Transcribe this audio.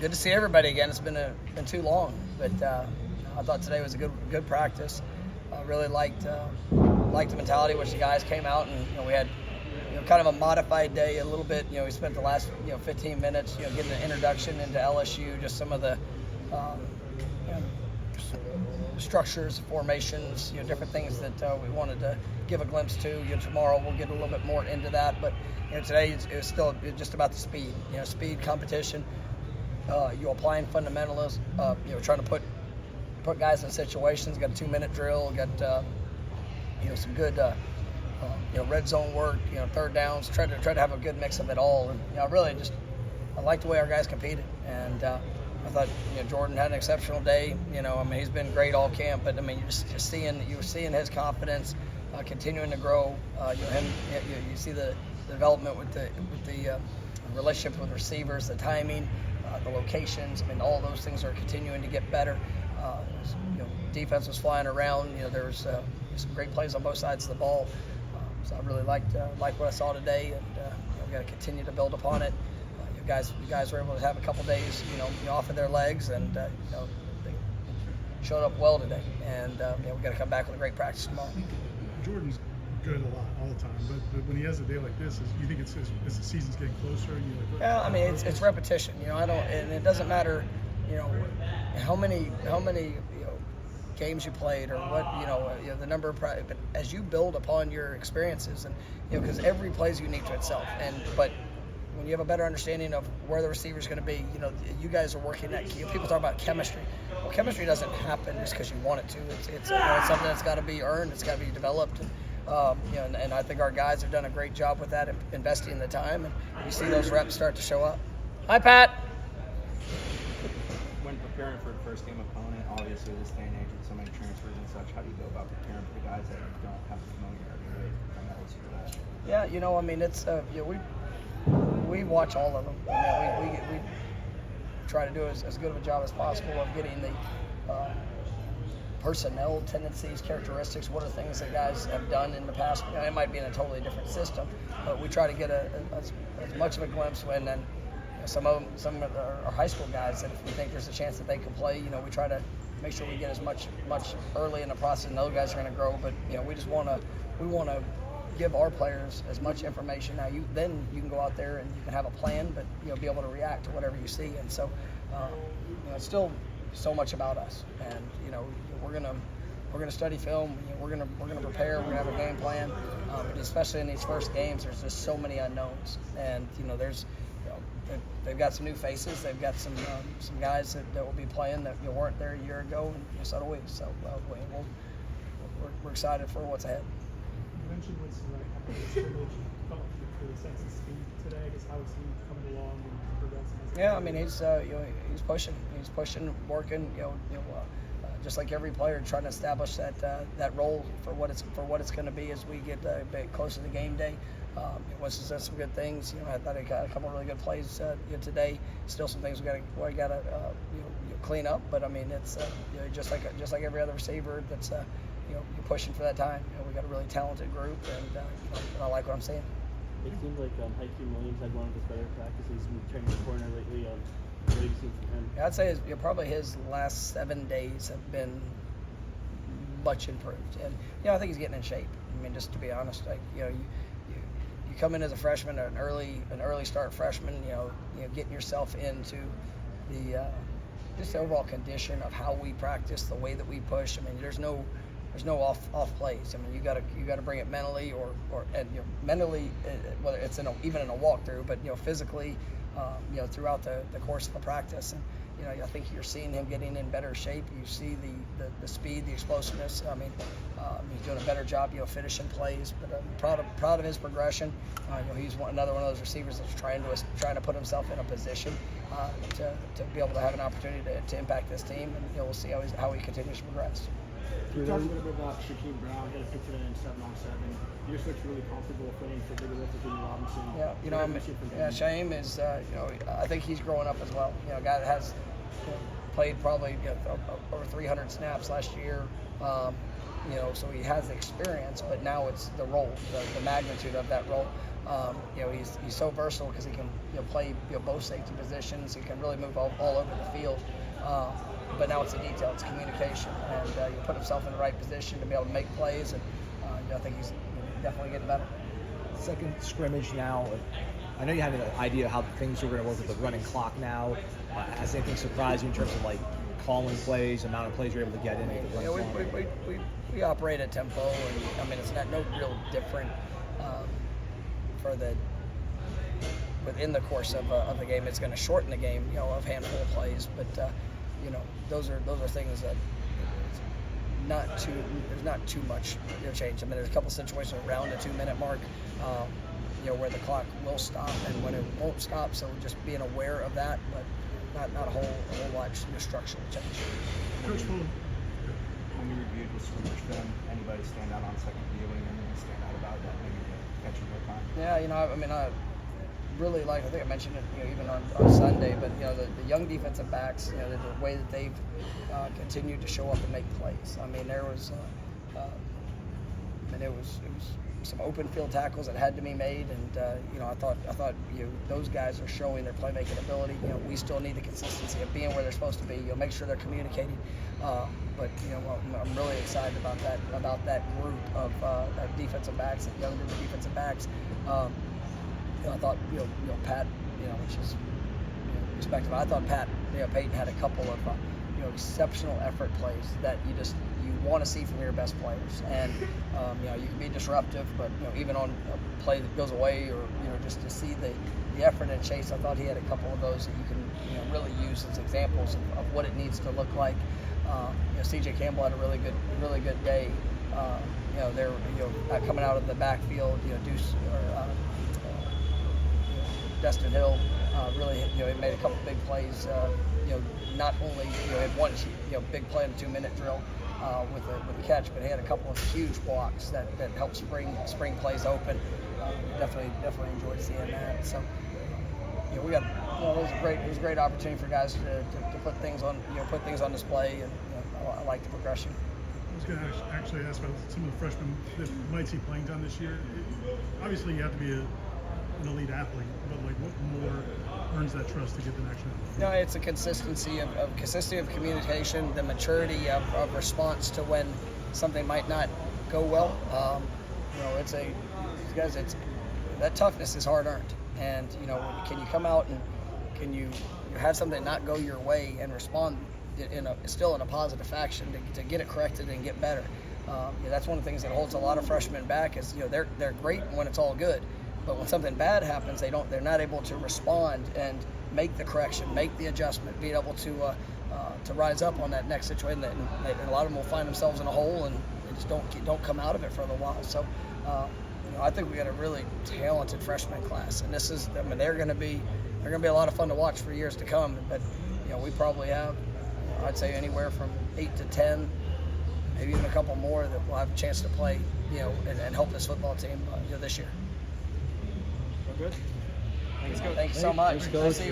Good to see everybody again. It's been too long, but I thought today was a good practice. I really liked the mentality which the guys came out, and we had kind of a modified day a little bit. We spent the last 15 minutes getting an introduction into LSU, just some of the structures, formations, different things that we wanted to give a glimpse to. Tomorrow we'll get a little bit more into that, but today it was still just about the speed. Speed, competition. Applying fundamentals. Trying to put guys in situations. Got a 2-minute drill. Got some good red zone work. Third downs. Try to have a good mix of it all. And I like the way our guys competed. And I thought Jordan had an exceptional day. He's been great all camp. But you're just seeing his confidence continuing to grow. You see the development with the relationship with receivers, the timing. The locations, all those things are continuing to get better. Defense was flying around. There was some great plays on both sides of the ball. So I really liked what I saw today, and we got to continue to build upon it. You guys were able to have a couple days, off of their legs, and they showed up well today. And we got to come back with a great practice tomorrow. Jordan's good a lot all the time, but when he has a day like this, you think it's the season's getting closer? Yeah, it's repetition. And it doesn't matter, how many games you played or what the number of. But as you build upon your experiences, and because every play is unique to itself, but when you have a better understanding of where the receiver is going to be, you guys are working that. People talk about chemistry. Well, chemistry doesn't happen just because you want it to. It's something that's got to be earned. It's got to be developed. And I think our guys have done a great job with that, investing the time, and you see those reps start to show up. Hi, Pat. When preparing for the first game opponent, obviously this day and age with so many transfers and such, how do you go about preparing for the guys that don't have the familiarity with from LSU to last year? Yeah, it's we watch all of them. We try to do as good of a job as possible of getting the personnel tendencies, characteristics. What are things that guys have done in the past? It might be in a totally different system, but we try to get as much of a glimpse. And then some of our high school guys that if we think there's a chance that they could play, we try to make sure we get as much early in the process. And those guys are going to grow, but we want to give our players as much information. Now you can go out there and you can have a plan, but be able to react to whatever you see. And so it's still so much about us, and we're gonna study film. We're gonna prepare. We're gonna have a game plan. But especially in these first games, there's just so many unknowns, and they've got some new faces. They've got some guys that will be playing that weren't there a year ago, and so do we. So we're excited for what's ahead. You mentioned after the scrimmage, you felt like the sense of speed today. I guess how is he coming along and progressing? Yeah, he's pushing. He's pushing, working. Just like every player, trying to establish that role for what it's going to be as we get a bit closer to game day. Winston's done some good things. I thought he got a couple of really good plays today. Still some things we got to clean up, but it's just like every other receiver that's you're pushing for that time. We got a really talented group, and I like what I'm seeing. It seems like Hakeem Williams had one of his better practices in training the corner lately. What have you seen from him? I'd say probably his last 7 days have been much improved, and I think he's getting in shape. Just to be honest, you come in as a freshman, an early start freshman, getting yourself into the just the overall condition of how we practice, the way that we push. There's no off plays. You got to bring it mentally or mentally, whether it's even in a walkthrough, but physically, throughout the course of a practice. And I think you're seeing him getting in better shape. You see the speed, the explosiveness. He's doing a better job, finishing plays. But I'm proud of his progression. He's another one of those receivers that's trying to put himself in a position to be able to have an opportunity to impact this team. And we'll see how he continues to progress. You talked a little bit about Shaquem Brown. He had a pick today in 7-on-7. You just looked really comfortable playing for bigger lift with Robinson. Yeah, Shame is, I think he's growing up as well. A guy that has played probably over 300 snaps last year. So he has experience, but now it's the role, the magnitude of that role. He's so versatile because he can play both safety positions. He can really move all over the field. But now it's the detail, it's communication, and you put himself in the right position to be able to make plays, and I think he's definitely getting better. Second scrimmage now. I know you had an idea of how things were going to work with the running clock now. Has anything surprised you in terms of like calling plays, amount of plays you're able to get in? We operate at tempo, and I mean it's no real different within the course of the game. It's going to shorten the game, of handful of plays, but those are things that there's not too much change. I mean, there's a couple situations around the 2-minute mark, where the clock will stop and when it won't stop. So just being aware of that, but not a whole lot structural change. Coach Fuller. When you reviewed the scrimmage film, anybody stand out on second viewing? Anything stand out about that? Maybe catching real time. Yeah, I really like. I think I mentioned it, even on Sunday. But the young defensive backs, the way that they've continued to show up and make plays. I mean, there was, it was some open field tackles that had to be made, and I thought those guys are showing their playmaking ability. We still need the consistency of being where they're supposed to be. Make sure they're communicating. But I'm really excited about that group of defensive backs and young group of defensive backs. I thought Pat, which is respectable. I thought Peyton had a couple of exceptional effort plays that you want to see from your best players, and you can be disruptive, but even on a play that goes away, or just to see the effort and chase. I thought he had a couple of those that you can really use as examples of what it needs to look like. CJ Campbell had a really good day. They're coming out of the backfield. Destin Hill really he made a couple big plays. Not only had one big play in a 2-minute drill with a catch, but he had a couple of huge blocks that helped spring plays open. Definitely enjoyed seeing that. So we got it was a great opportunity for guys to put things on display, and I like the progression. I was going to actually ask about some of the freshmen that might see playing time this year. Obviously, you have to be an elite athlete, but what more earns that trust to get them actually? It's a consistency of communication, the maturity of response to when something might not go well. It's that toughness is hard earned, and can you come out and can you have something not go your way and respond still in a positive fashion to get it corrected and get better. That's one of the things that holds a lot of freshmen back is they're great when it's all good, but when something bad happens, they're not able to respond and make the correction, make the adjustment, be able to rise up on that next situation. And a lot of them will find themselves in a hole and they just don't come out of it for a little while. So I think we got a really talented freshman class, and they're going to be a lot of fun to watch for years to come. But we probably have, I'd say, anywhere from 8 to 10, maybe even a couple more that will have a chance to play, and help this football team this year. Good. Thanks, Coach. Thank you so much. Thanks, Coach.